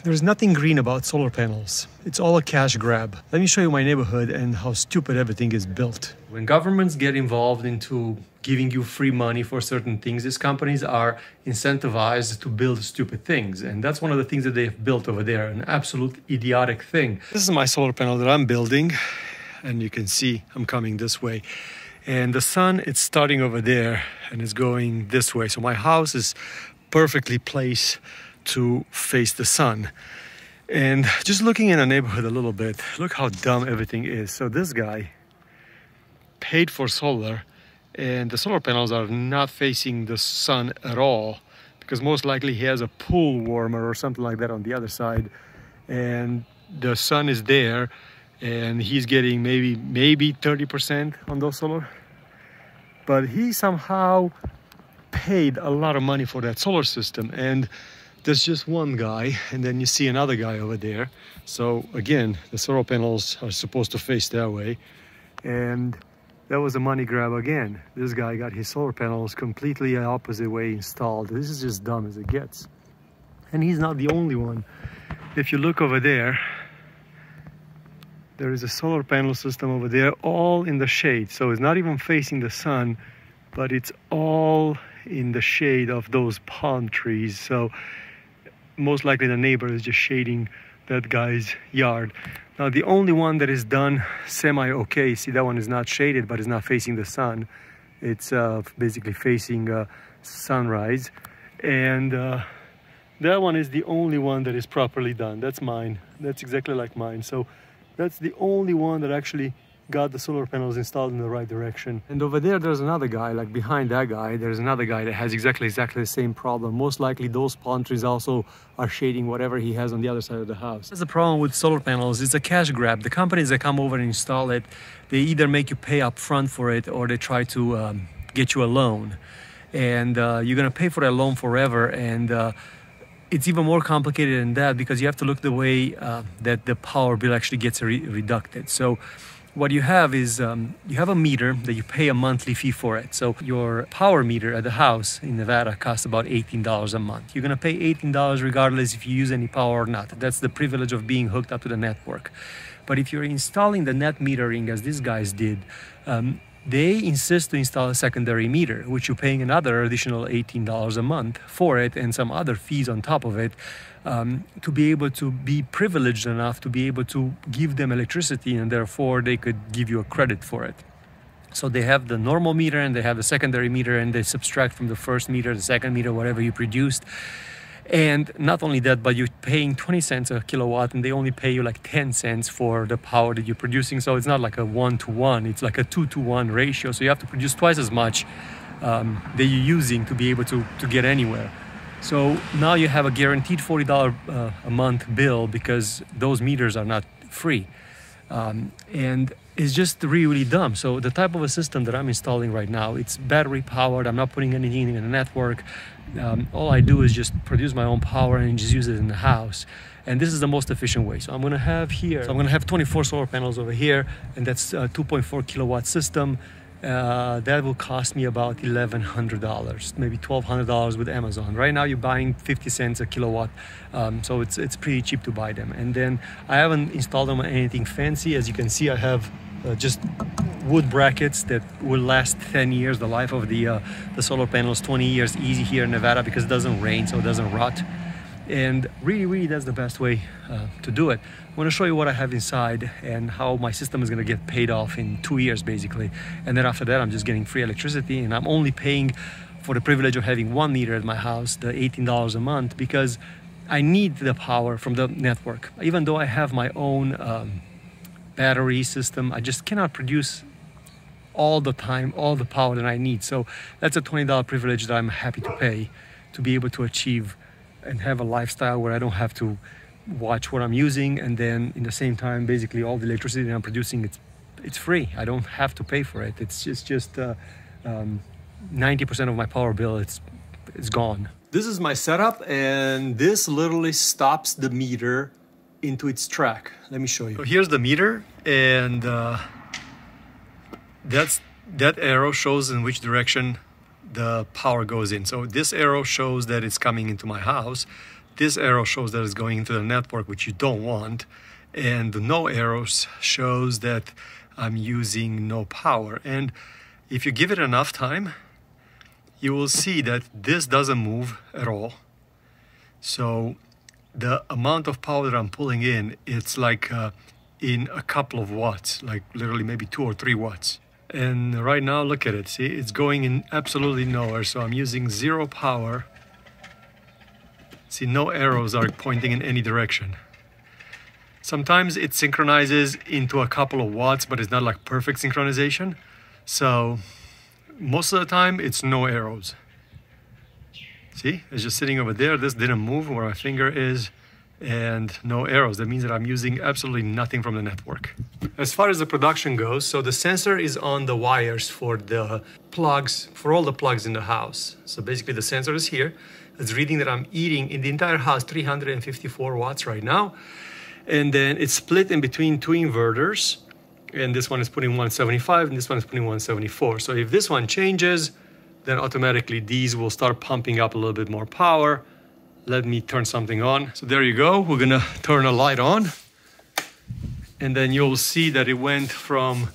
There's nothing green about solar panels. It's all a cash grab. Let me show you my neighborhood and how stupid everything is built. When governments get involved into giving you free money for certain things, these companies are incentivized to build stupid things. And that's one of the things that they've built over there, an absolute idiotic thing. This is my solar panel that I'm building. And you can see I'm coming this way. And the sun, it's starting over there and it's going this way. So my house is perfectly placed to face the sun. And just looking in a neighborhood a little bit, look how dumb everything is. So this guy paid for solar, and the solar panels are not facing the sun at all, because most likely he has a pool warmer or something like that on the other side, and the sun is there, and he's getting maybe 30% on those solar. But he somehow paid a lot of money for that solar system, and there's just one guy, and then you see another guy over there. So again, the solar panels are supposed to face that way, and that was a money grab again. This guy got his solar panels completely opposite way installed. This is just dumb as it gets. And he's not the only one. If you look over there, there is a solar panel system over there, all in the shade. So it's not even facing the sun, but it's all in the shade of those palm trees. So most likely the neighbor is just shading that guy's yard. Now the only one that is done semi-okay, see that one is not shaded, but it's not facing the sun. It's basically facing sunrise. And that one is the only one that is properly done. That's mine. That's exactly like mine. So that's the only one that actually got the solar panels installed in the right direction. And over there, there's another guy, like behind that guy, there's another guy that has exactly the same problem. Most likely those palm trees also are shading whatever he has on the other side of the house. That's the problem with solar panels. It's a cash grab. The companies that come over and install it, they either make you pay up front for it, or they try to get you a loan. And you're gonna pay for that loan forever. And it's even more complicated than that, because you have to look the way that the power bill actually gets reducted. So what you have is you have a meter that you pay a monthly fee for it. So your power meter at the house in Nevada costs about $18 a month. You're gonna pay $18 regardless if you use any power or not. That's the privilege of being hooked up to the network. But if you're installing the net metering, as these guys did, they insist to install a secondary meter, which you're paying another additional $18 a month for it, and some other fees on top of it, to be able to be privileged enough to be able to give them electricity, and therefore they could give you a credit for it. So they have the normal meter and they have the secondary meter, and they subtract from the first meter, the second meter, whatever you produced. And not only that, but you're paying 20 cents a kilowatt, and they only pay you like 10 cents for the power that you're producing. So it's not like a 1-to-1, it's like a 2-to-1 ratio. So you have to produce twice as much that you're using to be able to get anywhere. So now you have a guaranteed $40 a month bill, because those meters are not free. And it's just really, really dumb. So the type of a system that I'm installing right now, it's battery powered. I'm not putting anything in the network. All I do is just produce my own power and just use it in the house. And this is the most efficient way. So I'm gonna have 24 solar panels over here, and that's a 2.4 kilowatt system. That will cost me about $1,100, maybe $1,200 with Amazon. Right now you're buying 50 cents a kilowatt, so it's pretty cheap to buy them. And then I haven't installed them on anything fancy. As you can see, I have just wood brackets that will last 10 years. The life of the solar panels, 20 years easy here in Nevada, because it doesn't rain, so it doesn't rot. And really, that's the best way to do it. I want to show you what I have inside and how my system is going to get paid off in 2 years, basically. And then after that, I'm just getting free electricity, and I'm only paying for the privilege of having one meter at my house, the $18 a month, because I need the power from the network. Even though I have my own battery system, I just cannot produce all the time all the power that I need. So that's a $20 privilege that I'm happy to pay to be able to achieve and have a lifestyle where I don't have to watch what I'm using, and then in the same time, basically all the electricity that I'm producing, it's free. I don't have to pay for it. It's just 90% of my power bill, it's gone. This is my setup, and this literally stops the meter into its track. Let me show you. So here's the meter, and that arrow shows in which direction the power goes in. So this arrow shows that it's coming into my house. This arrow shows that it's going into the network, which you don't want. And the no arrows shows that I'm using no power. And if you give it enough time, you will see that this doesn't move at all. So the amount of power that I'm pulling in, it's like in a couple of watts, like literally maybe 2 or 3 watts. And right now, look at it. See, it's going in absolutely nowhere. So I'm using 0 power. See, no arrows are pointing in any direction. Sometimes it synchronizes into a couple of watts, but it's not like perfect synchronization. So most of the time, it's no arrows. See, it's just sitting over there. This didn't move where my finger is, and no arrows. That means that I'm using absolutely nothing from the network. As far as the production goes, so the sensor is on the wires for the plugs, for all the plugs in the house. So basically the sensor is here. It's reading that I'm eating in the entire house 354 watts right now. And then it's split in between 2 inverters. And this one is putting 175 and this one is putting 174. So if this one changes, then automatically these will start pumping up a little bit more power. Let me turn something on. So there you go. We're gonna turn a light on. And then you'll see that it went from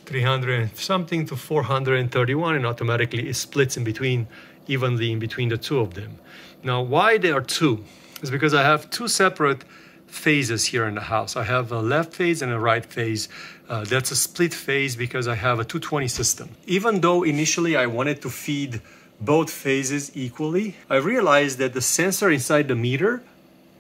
300 something to 431, and automatically it splits in between, evenly in between the 2 of them. Now, why there are 2? Is because I have 2 separate phases here in the house. I have a left phase and a right phase. That's a split phase because I have a 220 system. Even though initially I wanted to feed both phases equally, I realized that the sensor inside the meter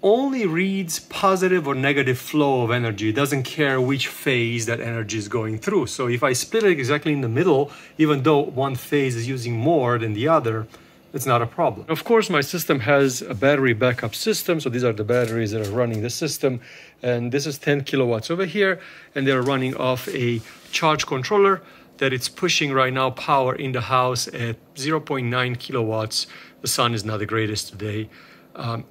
only reads positive or negative flow of energy. It doesn't care which phase that energy is going through. So if I split it exactly in the middle, even though one phase is using more than the other, it's not a problem. Of course, my system has a battery backup system. So these are the batteries that are running the system. And this is 10 kilowatts over here. And they're running off a charge controller that it's pushing right now power in the house at 0.9 kilowatts. The sun is not the greatest today.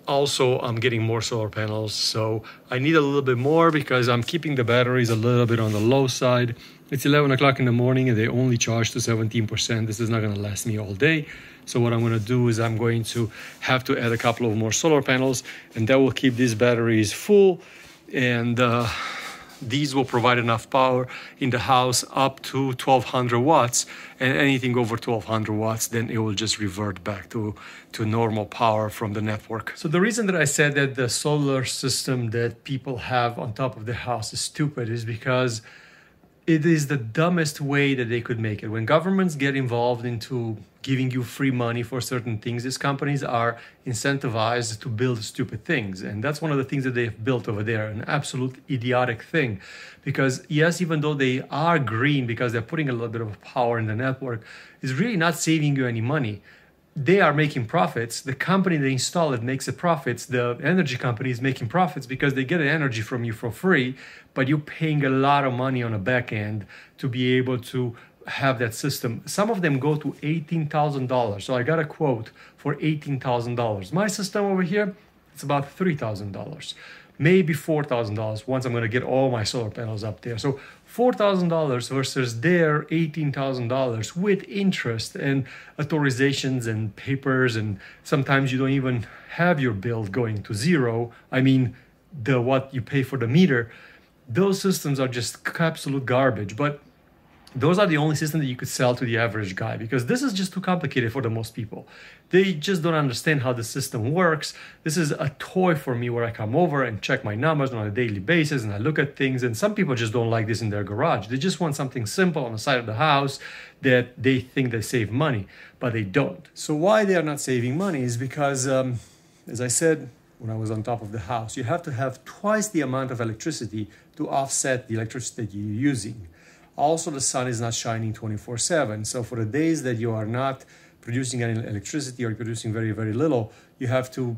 Also, I'm getting more solar panels. So I need a little bit more because I'm keeping the batteries a little bit on the low side. It's 11 o'clock in the morning and they only charge to 17%. This is not going to last me all day. So what I'm going to do is I'm going to have to add a couple of more solar panels, and that will keep these batteries full. And these will provide enough power in the house up to 1200 watts. And anything over 1200 watts, then it will just revert back to normal power from the network. So the reason that I said that the solar system that people have on top of the house is stupid is because it is the dumbest way that they could make it. When governments get involved into giving you free money for certain things, these companies are incentivized to build stupid things. And that's one of the things that they've built over there, an absolute idiotic thing. Because yes, even though they are green because they're putting a little bit of power in the network, it's really not saving you any money. They are making profits. The company that installed it makes the profits. The energy company is making profits because they get energy from you for free, but you're paying a lot of money on the back end to be able to have that system. Some of them go to $18,000. So I got a quote for $18,000. My system over here, it's about $3,000, maybe $4,000 once I'm going to get all my solar panels up there. So $4,000 versus their $18,000 with interest and authorizations and papers, and sometimes you don't even have your bill going to zero. I mean, what you pay for the meter. Those systems are just absolute garbage. But those are the only systems that you could sell to the average guy, because this is just too complicated for the most people. They just don't understand how the system works. This is a toy for me where I come over and check my numbers on a daily basis and I look at things. And some people just don't like this in their garage. They just want something simple on the side of the house that they think they save money, but they don't. So why they are not saving money is because, as I said, when I was on top of the house, you have to have twice the amount of electricity to offset the electricity that you're using. Also, the sun is not shining 24/7. So for the days that you are not producing any electricity or you're producing very, very little, you have to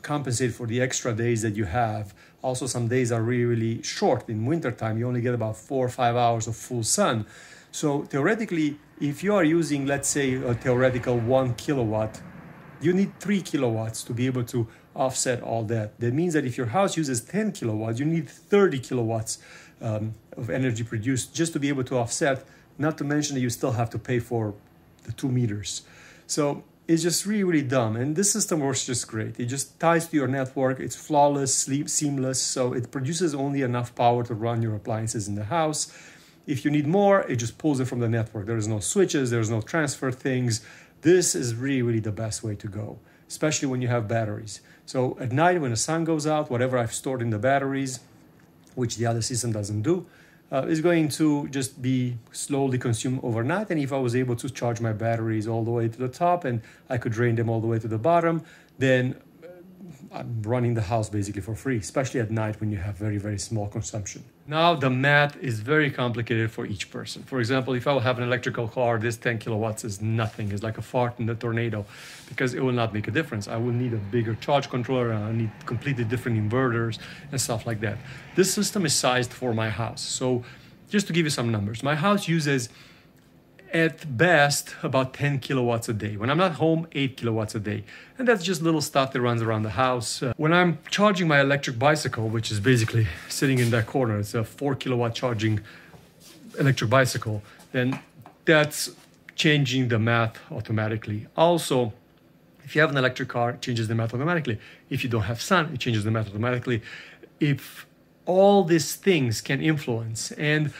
compensate for the extra days that you have. Also, some days are really, really short. In wintertime, you only get about 4 or 5 hours of full sun. So theoretically, if you are using, let's say, a theoretical 1 kilowatt, you need 3 kilowatts to be able to offset all that. That means that if your house uses 10 kilowatts, you need 30 kilowatts of energy produced just to be able to offset, not to mention that you still have to pay for the 2 meters. So is just really, really dumb. And this system works just great. It just ties to your network. It's flawless, seamless. So it produces only enough power to run your appliances in the house. If you need more, it just pulls it from the network. There is no switches, there's no transfer things. This is really, really the best way to go, especially when you have batteries. So at night when the sun goes out, whatever I've stored in the batteries, which the other system doesn't do, is going to just be slowly consumed overnight. And if I was able to charge my batteries all the way to the top and I could drain them all the way to the bottom, then I'm running the house basically for free, especially at night when you have very, very small consumption. Now the math is very complicated for each person. For example, if I will have an electrical car, this 10 kilowatts is nothing. It's like a fart in the tornado because it will not make a difference. I will need a bigger charge controller and I need completely different inverters and stuff like that. This system is sized for my house. So just to give you some numbers, my house uses at best about 10 kilowatts a day. When I'm not home, 8 kilowatts a day. And that's just little stuff that runs around the house. When I'm charging my electric bicycle, which is basically sitting in that corner, it's a 4 kilowatt charging electric bicycle, then that's changing the math automatically. Also, if you have an electric car, it changes the math automatically. If you don't have sun, it changes the math automatically. If all these things can influence, and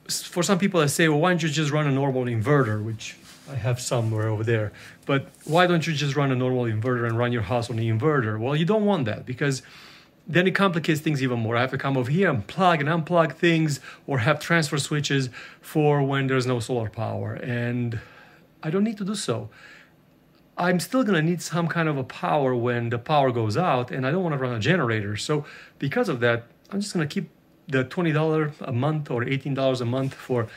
for some people I say, well, why don't you just run a normal inverter, which I have somewhere over there, but why don't you just run a normal inverter and run your house on the inverter? Well, you don't want that because then it complicates things even more. I have to come over here and plug and unplug things or have transfer switches for when there's no solar power, and I don't need to do so. I'm still going to need some kind of a power when the power goes out, and I don't want to run a generator. So because of that, I'm just going to keep the $20 a month or $18 a month for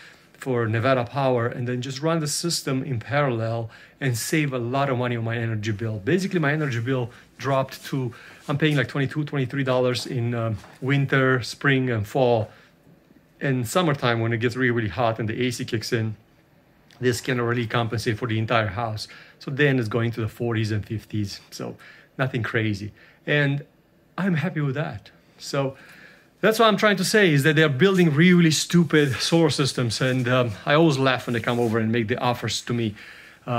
Nevada Power, and then just run the system in parallel and save a lot of money on my energy bill. Basically, my energy bill dropped to, I'm paying like $22, $23 in winter, spring, and fall. And summertime, when it gets really, really hot and the AC kicks in, this can really compensate for the entire house. So then it's going to the 40s and 50s. So nothing crazy. And I'm happy with that. So that's what I'm trying to say, is that they're building really stupid solar systems. And I always laugh when they come over and make the offers to me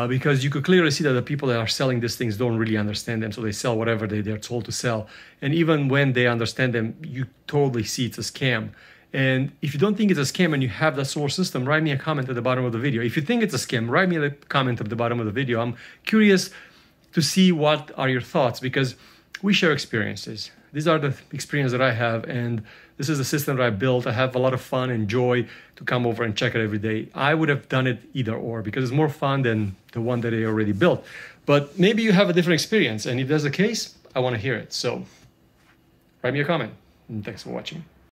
because you could clearly see that the people that are selling these things don't really understand them. So they sell whatever they're told to sell. And even when they understand them, you totally see it's a scam. And if you don't think it's a scam and you have that solar system, write me a comment at the bottom of the video. If you think it's a scam, write me a comment at the bottom of the video. I'm curious to see what are your thoughts, because we share experiences. These are the experiences that I have, and this is the system that I built. I have a lot of fun and joy to come over and check it every day. I would have done it either or because it's more fun than the one that I already built. But maybe you have a different experience, and if that's the case, I want to hear it. So write me a comment, and thanks for watching.